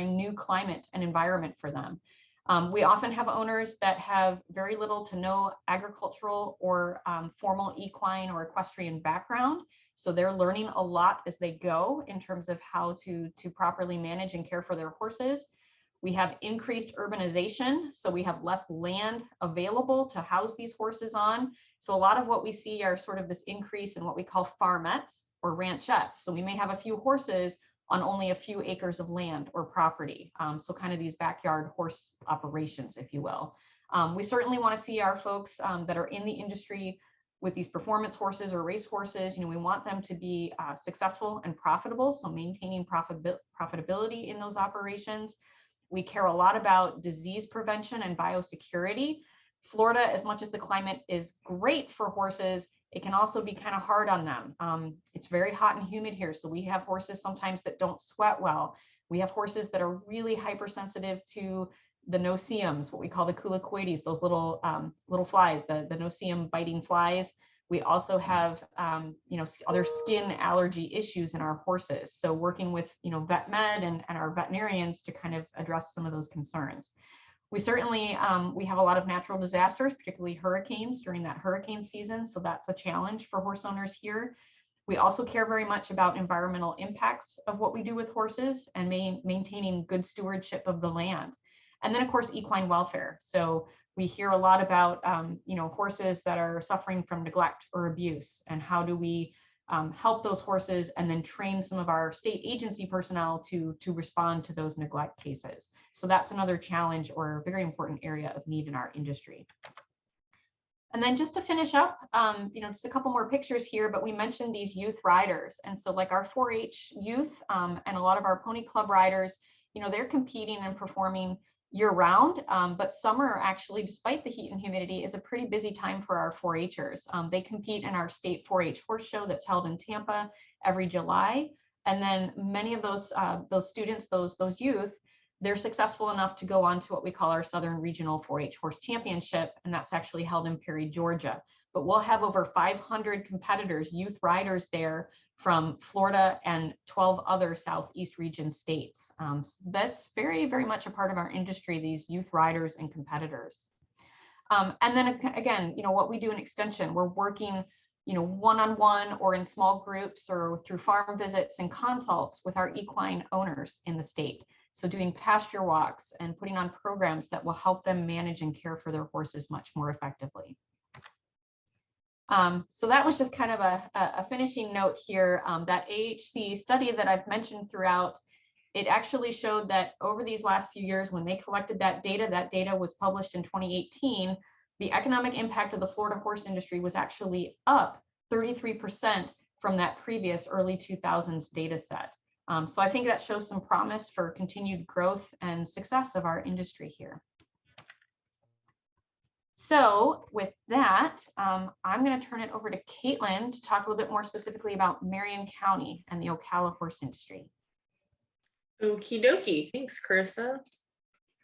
new climate and environment for them. We often have owners that have very little to no agricultural or formal equine or equestrian background. So they're learning a lot as they go in terms of how to properly manage and care for their horses. We have increased urbanization, so we have less land available to house these horses on. So a lot of what we see are sort of this increase in what we call farmettes or ranchettes. So we may have a few horses on only a few acres of land or property. So kind of these backyard horse operations, if you will. We certainly want to see our folks that are in the industry with these performance horses or race horses, we want them to be successful and profitable. So maintaining profitability in those operations. We care a lot about disease prevention and biosecurity. Florida, as much as the climate is great for horses, it can also be kind of hard on them. It's very hot and humid here. So we have horses sometimes that don't sweat well. We have horses that are really hypersensitive to the no-see-ums, what we call the culicoides, those little flies, the no-see-um biting flies. We also have, other skin allergy issues in our horses. So working with, vet med and our veterinarians to kind of address some of those concerns. We certainly, we have a lot of natural disasters, particularly hurricanes during that hurricane season. So that's a challenge for horse owners here. We also care very much about environmental impacts of what we do with horses and maintaining good stewardship of the land. And then of course, equine welfare. So we hear a lot about, horses that are suffering from neglect or abuse, and how do we help those horses and then train some of our state agency personnel to respond to those neglect cases. So that's another challenge or a very important area of need in our industry. And then just to finish up, just a couple more pictures here, but we mentioned these youth riders. And so like our 4-H youth and a lot of our pony club riders, they're competing and performing year round, but summer actually, despite the heat and humidity, is a pretty busy time for our 4-Hers. They compete in our state 4-H horse show that's held in Tampa every July. And then many of those students, those youth, they're successful enough to go on to what we call our Southern Regional 4-H Horse Championship, and that's actually held in Prairie, Georgia. But we'll have over 500 competitors, youth riders there from Florida and 12 other Southeast region states. So that's very, very much a part of our industry, these youth riders and competitors. And then again, what we do in extension, we're working, one-on-one or in small groups or through farm visits and consults with our equine owners in the state. So doing pasture walks and putting on programs that will help them manage and care for their horses much more effectively. So that was just kind of a finishing note here. That AHC study that I've mentioned throughout, it actually showed that over these last few years, when they collected that data was published in 2018, the economic impact of the Florida horse industry was actually up 33% from that previous early 2000s data set. So I think that shows some promise for continued growth and success of our industry here. So with that, I'm going to turn it over to Caitlin to talk a little bit more specifically about Marion County and the Ocala horse industry. Okie dokie. Thanks, Carissa.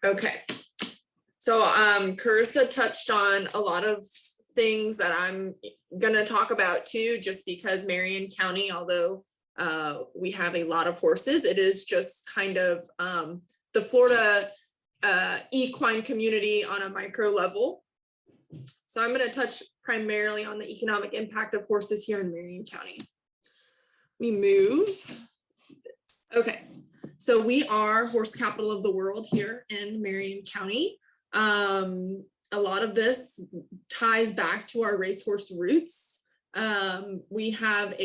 Okay. So Carissa touched on a lot of things that I'm going to talk about too, just because Marion County, although we have a lot of horses, it is just kind of the Florida equine community on a micro level. So I'm going to touch primarily on the economic impact of horses here in Marion County. We move. Okay, so we are horse capital of the world here in Marion County. A lot of this ties back to our racehorse roots. We have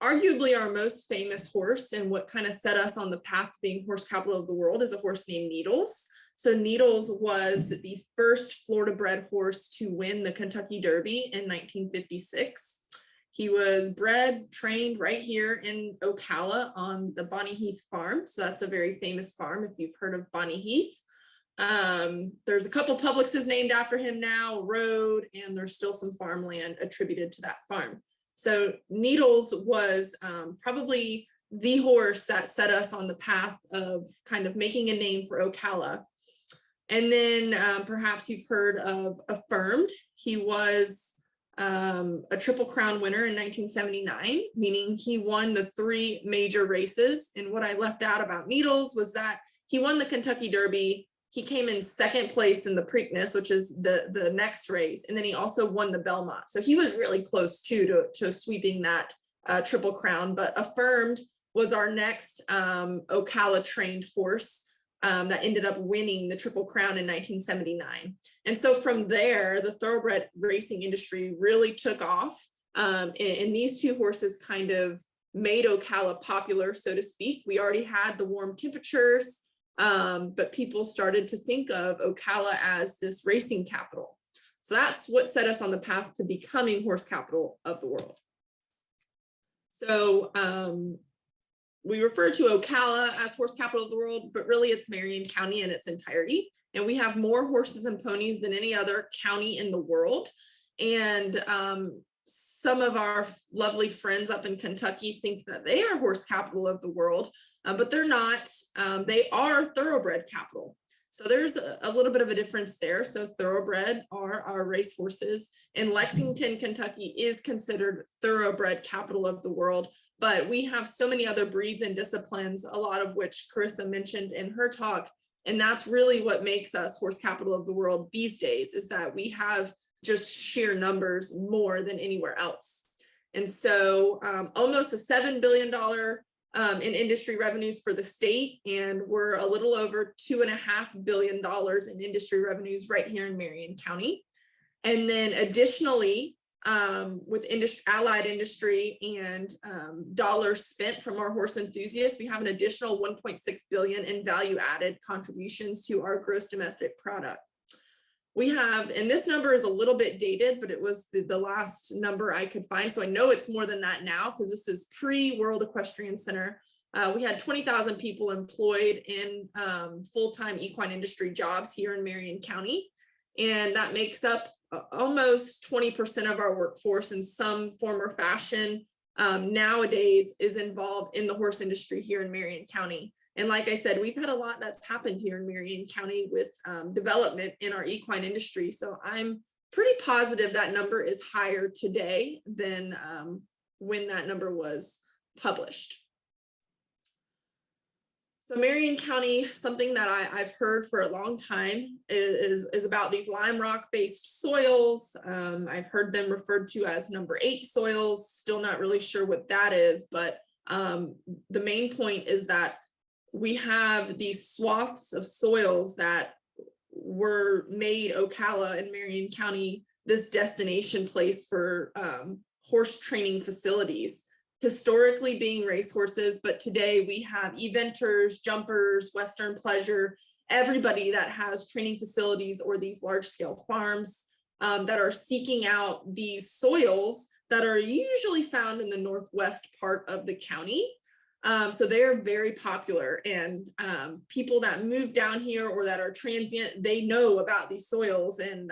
arguably our most famous horse, and what kind of set us on the path to being horse capital of the world is a horse named Needles. So Needles was the first Florida bred horse to win the Kentucky Derby in 1956. He was bred, trained right here in Ocala on the Bonnie Heath farm. So that's a very famous farm if you've heard of Bonnie Heath. There's a couple Publixes named after him now, road, and there's still some farmland attributed to that farm. So Needles was probably the horse that set us on the path of kind of making a name for Ocala. And then perhaps you've heard of Affirmed. He was a Triple Crown winner in 1979, meaning he won the 3 major races. And what I left out about Needles was that he won the Kentucky Derby. He came in 2nd place in the Preakness, which is the next race. And then he also won the Belmont. So he was really close too to sweeping that Triple Crown. But Affirmed was our next Ocala trained horse that ended up winning the Triple Crown in 1979. And so from there, the thoroughbred racing industry really took off. And these 2 horses kind of made Ocala popular, so to speak. We already had the warm temperatures, but people started to think of Ocala as this racing capital. So that's what set us on the path to becoming horse capital of the world. So we refer to Ocala as horse capital of the world, but really it's Marion County in its entirety. And we have more horses and ponies than any other county in the world. And some of our lovely friends up in Kentucky think that they are horse capital of the world, but they're not. They are thoroughbred capital. So there's a little bit of a difference there. So thoroughbred are our race horses, and Lexington, Kentucky is considered thoroughbred capital of the world. But we have so many other breeds and disciplines, a lot of which Carissa mentioned in her talk. And that's really what makes us horse capital of the world these days, is that we have just sheer numbers more than anywhere else. And so almost a $7 billion in industry revenues for the state. And we're a little over $2.5 billion in industry revenues right here in Marion County. And then additionally, with allied industry and dollars spent from our horse enthusiasts, we have an additional 1.6 billion in value added contributions to our gross domestic product. We have, and this number is a little bit dated, but it was the last number I could find. So I know it's more than that now, because this is pre-World Equestrian Center. We had 20,000 people employed in full-time equine industry jobs here in Marion County. And that makes up almost 20% of our workforce in some form or fashion nowadays is involved in the horse industry here in Marion County. And like I said, we've had a lot that's happened here in Marion County with development in our equine industry. So I'm pretty positive that number is higher today than when that number was published. So Marion County, something that I've heard for a long time is about these lime rock based soils. I've heard them referred to as number 8 soils, still not really sure what that is, but the main point is that we have these swaths of soils that were made Ocala and Marion County this destination place for horse training facilities, historically being racehorses, but today we have eventers, jumpers, Western pleasure, everybody that has training facilities or these large scale farms that are seeking out these soils that are usually found in the northwest part of the county. So they are very popular, and people that move down here or that are transient, they know about these soils. And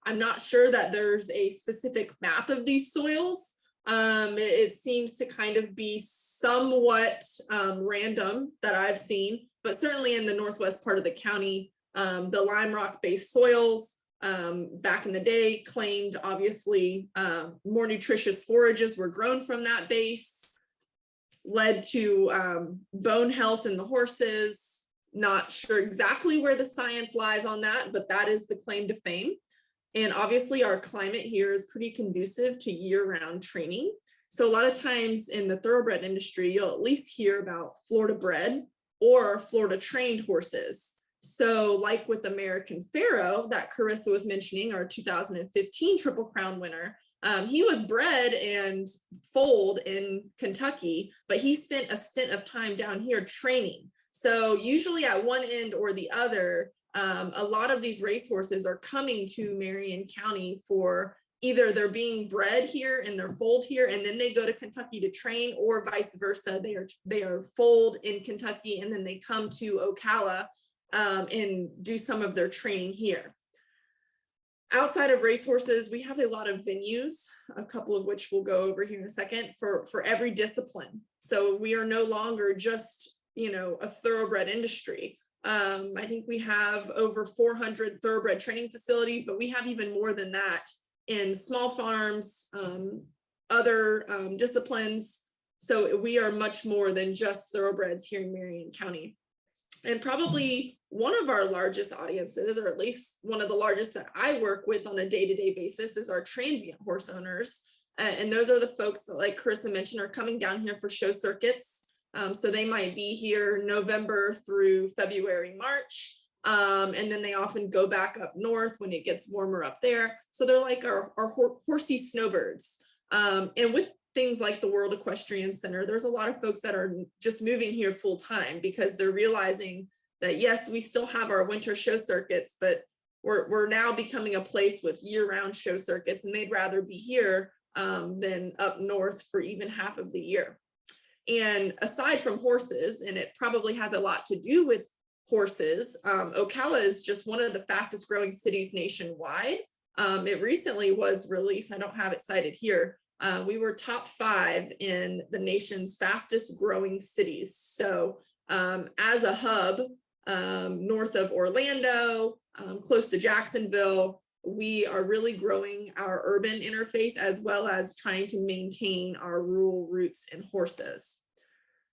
I'm not sure that there's a specific map of these soils. It seems to kind of be somewhat random that I've seen, but certainly in the northwest part of the county, the lime rock based soils back in the day claimed obviously more nutritious forages were grown from that base, led to bone health in the horses. Not sure exactly where the science lies on that, but that is the claim to fame. And obviously our climate here is pretty conducive to year-round training. So a lot of times in the thoroughbred industry, you'll at least hear about Florida bred or Florida trained horses. So like with American Pharaoh that Carissa was mentioning, our 2015 Triple Crown winner, he was bred and foaled in Kentucky, but he spent a stint of time down here training. So usually at one end or the other, a lot of these racehorses are coming to Marion County for either they're being bred here and they're foaled here, and then they go to Kentucky to train, or vice versa. They are foaled in Kentucky and then they come to Ocala and do some of their training here. Outside of racehorses, we have a lot of venues, a couple of which we'll go over here in a second, for every discipline. So we are no longer just, a thoroughbred industry. I think we have over 400 thoroughbred training facilities, but we have even more than that in small farms, other disciplines. So we are much more than just thoroughbreds here in Marion County. And probably one of our largest audiences, or at least one of the largest that I work with on a day-to-day basis, is our transient horse owners. And those are the folks that, like Carissa mentioned, are coming down here for show circuits. So they might be here November through February, March. And then they often go back up north when it gets warmer up there. So they're like our horsey snowbirds. And with things like the World Equestrian Center, there's a lot of folks that are just moving here full time because they're realizing that, yes, we still have our winter show circuits, but we're now becoming a place with year-round show circuits, and they'd rather be here than up north for even half of the year. And aside from horses, and it probably has a lot to do with horses, Ocala is just one of the fastest growing cities nationwide. It recently was released, I don't have it cited here, we were top 5 in the nation's fastest growing cities. So as a hub, north of Orlando, close to Jacksonville, we are really growing our urban interface as well as trying to maintain our rural roots in horses.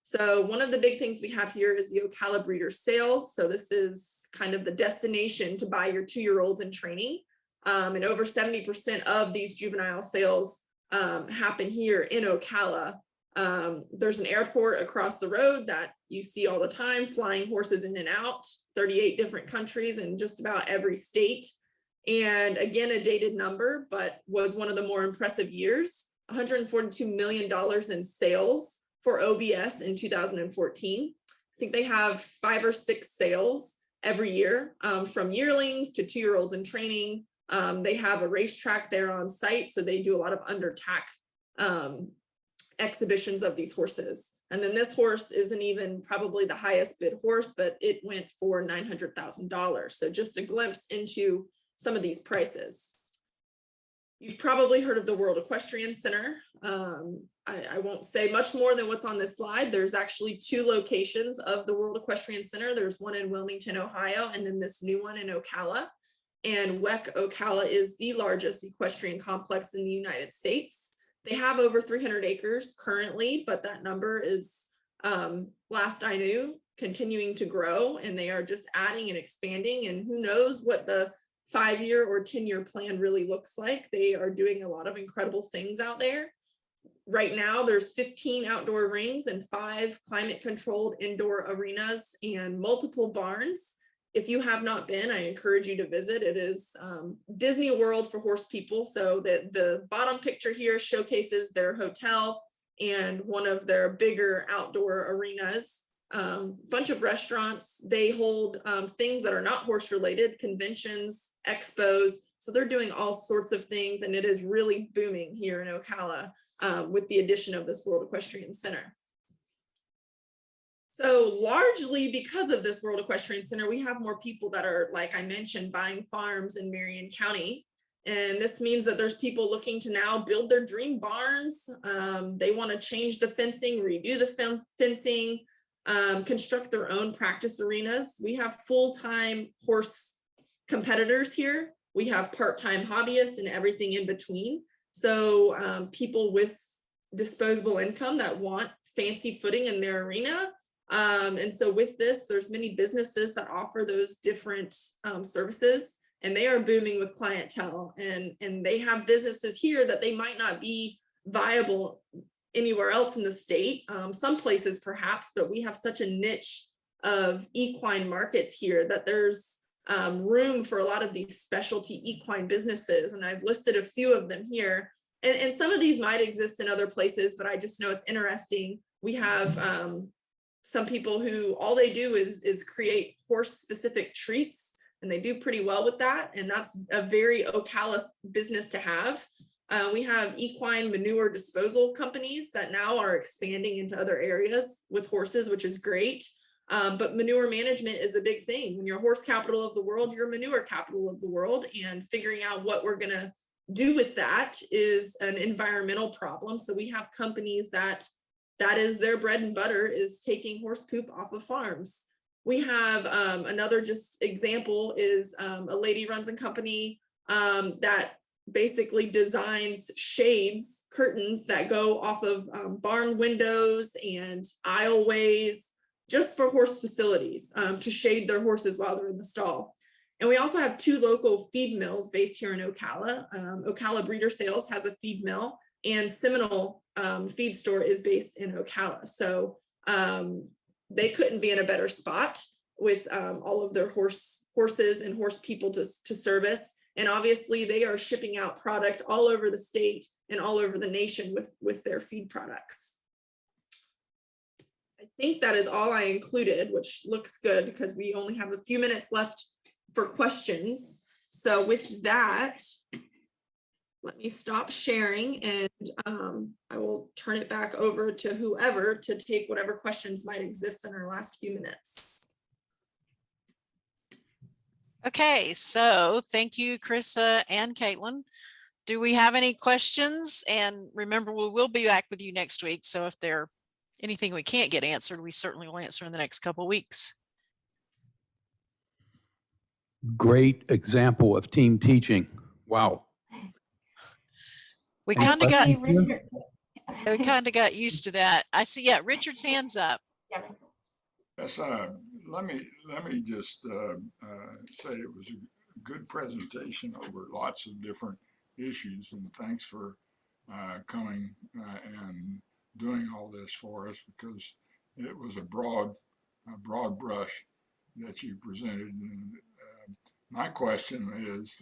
So one of the big things we have here is the Ocala breeder sales. So this is kind of the destination to buy your 2-year-olds in training. And over 70% of these juvenile sales happen here in Ocala. There's an airport across the road that you see all the time, flying horses in and out, 38 different countries in just about every state. And again, a dated number, but was one of the more impressive years, $142 million in sales for OBS in 2014. I think they have 5 or 6 sales every year, from yearlings to 2-year-olds in training. They have a racetrack there on site, so they do a lot of under tack exhibitions of these horses. And then this horse isn't even probably the highest bid horse, but it went for $900,000. So just a glimpse into some of these prices. You've probably heard of the World Equestrian Center. I won't say much more than what's on this slide. There's actually 2 locations of the World Equestrian Center. There's one in Wilmington, Ohio, and then this new one in Ocala. And WEC Ocala is the largest equestrian complex in the United States. They have over 300 acres currently, but that number is, last I knew, continuing to grow, and they are just adding and expanding, and who knows what the 5-year or 10-year plan really looks like. They are doing a lot of incredible things out there. Right now, there's 15 outdoor rings and 5 climate-controlled indoor arenas and multiple barns. If you have not been, I encourage you to visit. It is Disney World for horse people. So the bottom picture here showcases their hotel and one of their bigger outdoor arenas. Bunch of restaurants. They hold things that are not horse related, conventions, expos. So they're doing all sorts of things, and it is really booming here in Ocala with the addition of this World Equestrian Center. So largely because of this World Equestrian Center, we have more people that are, like I mentioned, buying farms in Marion County. And this means that there's people looking to now build their dream barns. They want to change the fencing, redo the fencing, construct their own practice arenas. We have full-time horse competitors here. We have part-time hobbyists and everything in between. So people with disposable income that want fancy footing in their arena. And so with this, there's many businesses that offer those different services, and they are booming with clientele, and they have businesses here that they might not be viable anywhere else in the state, some places perhaps, but we have such a niche of equine markets here that there's room for a lot of these specialty equine businesses. And I've listed a few of them here, and some of these might exist in other places, but I just know it's interesting. We have some people who all they do is create horse specific treats, and they do pretty well with that. And that's a very Ocala business to have. We have equine manure disposal companies that now are expanding into other areas with horses, which is great. But manure management is a big thing. When you're horse capital of the world, you're manure capital of the world, and figuring out what we're going to do with that is an environmental problem. So we have companies that is their bread and butter, is taking horse poop off of farms. We have another just example is a lady runs a company that basically designs shades, curtains that go off of barn windows and aisleways just for horse facilities to shade their horses while they're in the stall. And we also have 2 local feed mills based here in Ocala. Ocala Breeder Sales has a feed mill, and Seminole Feed Store is based in Ocala. So they couldn't be in a better spot with all of their horses and horse people to service. And obviously they are shipping out product all over the state and all over the nation with their feed products. I think that is all I included, which looks good because we only have a few minutes left for questions. So with that, let me stop sharing, and I will turn it back over to whoever to take whatever questions might exist in our last few minutes. Okay, so thank you, Carissa and Caitlin. Do we have any questions? And remember, we will be back with you next week. So if there's anything we can't get answered, we certainly will answer in the next couple of weeks. Great example of team teaching. Wow. We Any kind of got questions used to that. I see. Yeah, Richard's hand's up. Yes, let me just say it was a good presentation over lots of different issues, and thanks for coming and doing all this for us, because it was a broad brush that you presented. And my question is,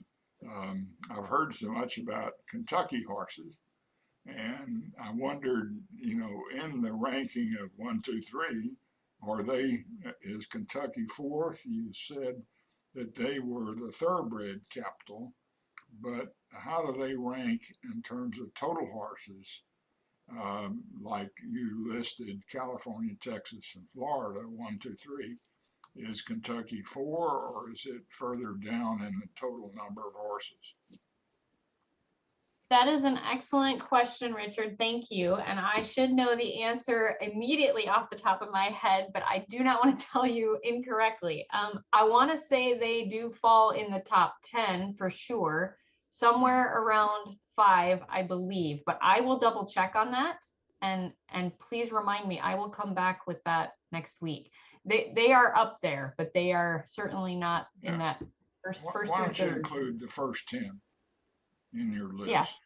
I've heard so much about Kentucky horses, and I wondered, in the ranking of 1, 2, 3, is Kentucky 4th? You said that they were the thoroughbred capital, but how do they rank in terms of total horses? Like you listed California, Texas, and Florida, 1, 2, 3. Is Kentucky 4, or is it further down in the total number of horses? That is an excellent question, Richard. Thank you. And I should know the answer immediately off the top of my head, but I do not want to tell you incorrectly. I want to say they do fall in the top 10 for sure, somewhere around 5, I believe, but I will double check on that. And please remind me, I will come back with that next week. They are up there, but they are certainly not in that first. Why don't you include the first 10 in your list?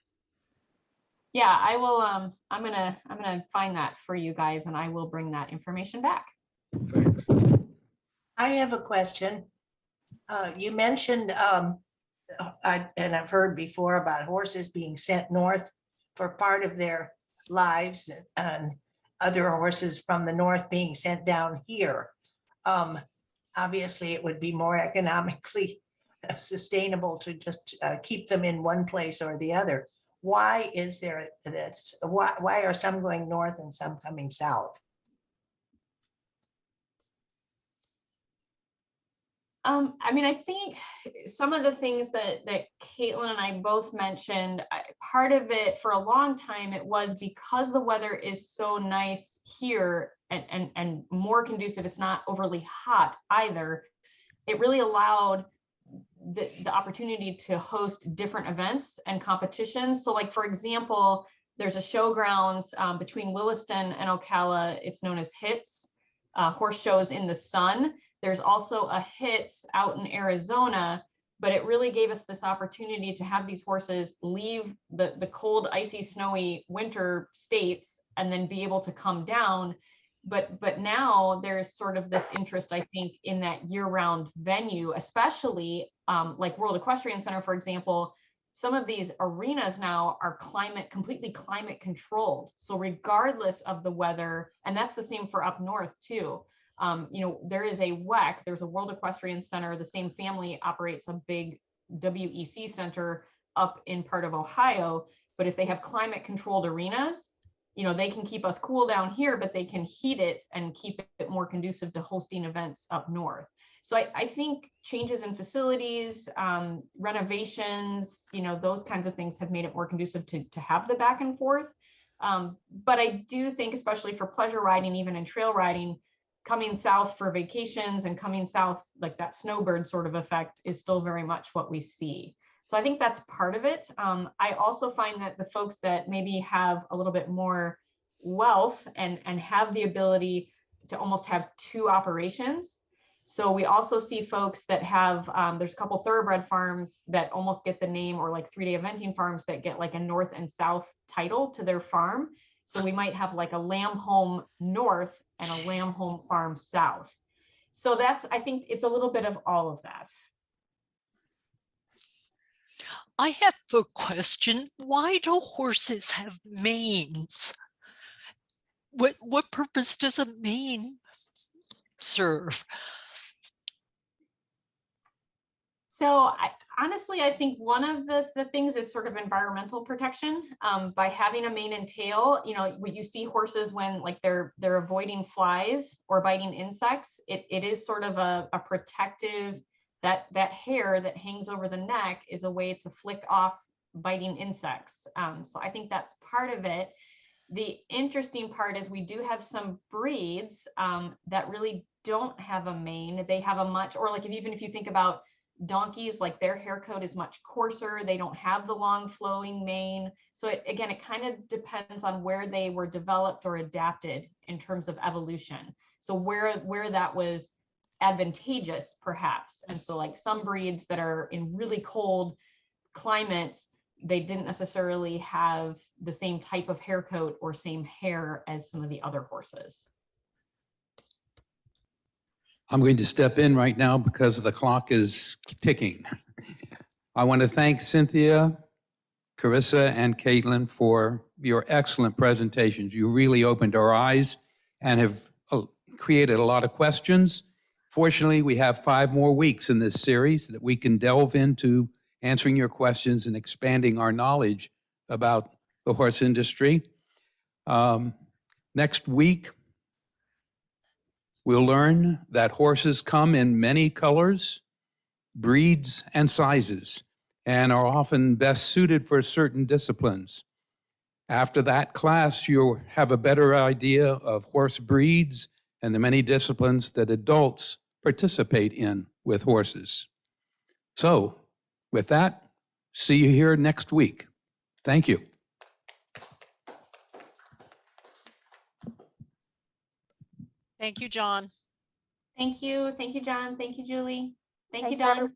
Yeah, I will. I'm gonna find that for you guys, and I will bring that information back. Thanks. I have a question. You mentioned, and I've heard before about horses being sent north for part of their lives, and other horses from the north being sent down here. Obviously, it would be more economically sustainable to just keep them in one place or the other. Why is there this? Why are some going north and some coming south? I mean, I think some of the things that Caitlin and I both mentioned, part of it for a long time, it was because the weather is so nice here and more conducive, it's not overly hot either. It really allowed the opportunity to host different events and competitions. So like, for example, there's a showgrounds between Williston and Ocala. It's known as HITS, horse shows in the sun. There's also a HITS out in Arizona, but it really gave us this opportunity to have these horses leave the cold, icy, snowy winter states and then be able to come down. But now there's sort of this interest, I think, in that year-round venue, especially like World Equestrian Center, for example. Some of these arenas now are completely climate controlled. So regardless of the weather, and that's the same for up north too. There is a WEC, there's a World Equestrian Center. The same family operates a big WEC center up in part of Ohio. But if they have climate controlled arenas, they can keep us cool down here, but they can heat it and keep it more conducive to hosting events up north. So I think changes in facilities, renovations, those kinds of things have made it more conducive to have the back and forth. But I do think, especially for pleasure riding, even in trail riding, coming south for vacations and coming south, like that snowbird sort of effect, is still very much what we see. So I think that's part of it. I also find that the folks that maybe have a little bit more wealth and have the ability to almost have two operations. So we also see folks that have, there's a couple thoroughbred farms that almost get the name, or like 3-day eventing farms that get like a north and south title to their farm. So we might have like a lamb home north and a lamb home farm south. So I think it's a little bit of all of that. I have a question. Why do horses have manes? What purpose does a mane serve? So honestly, I think one of the things is sort of environmental protection. By having a mane and tail, when you see horses when like they're avoiding flies or biting insects, it is sort of a protective, that hair that hangs over the neck is a way to flick off biting insects. So I think that's part of it. The interesting part is we do have some breeds that really don't have a mane. They have a much, or like even if you think about donkeys, like their hair coat is much coarser. They don't have the long flowing mane. So it kind of depends on where they were developed or adapted in terms of evolution. So where that was advantageous, perhaps. And so like some breeds that are in really cold climates, they didn't necessarily have the same type of hair coat or same hair as some of the other horses. I'm going to step in right now because the clock is ticking. I want to thank Cynthia, Carissa, and Caitlin for your excellent presentations. You really opened our eyes and have created a lot of questions. Fortunately, we have 5 more weeks in this series that we can delve into answering your questions and expanding our knowledge about the horse industry. Next week, we'll learn that horses come in many colors, breeds, and sizes, and are often best suited for certain disciplines. After that class, you'll have a better idea of horse breeds and the many disciplines that adults participate in with horses. So, with that, see you here next week. Thank you. Thank you, John. Thank you. Thank you, John. Thank you, Julie. Thank you, Thank you, Don.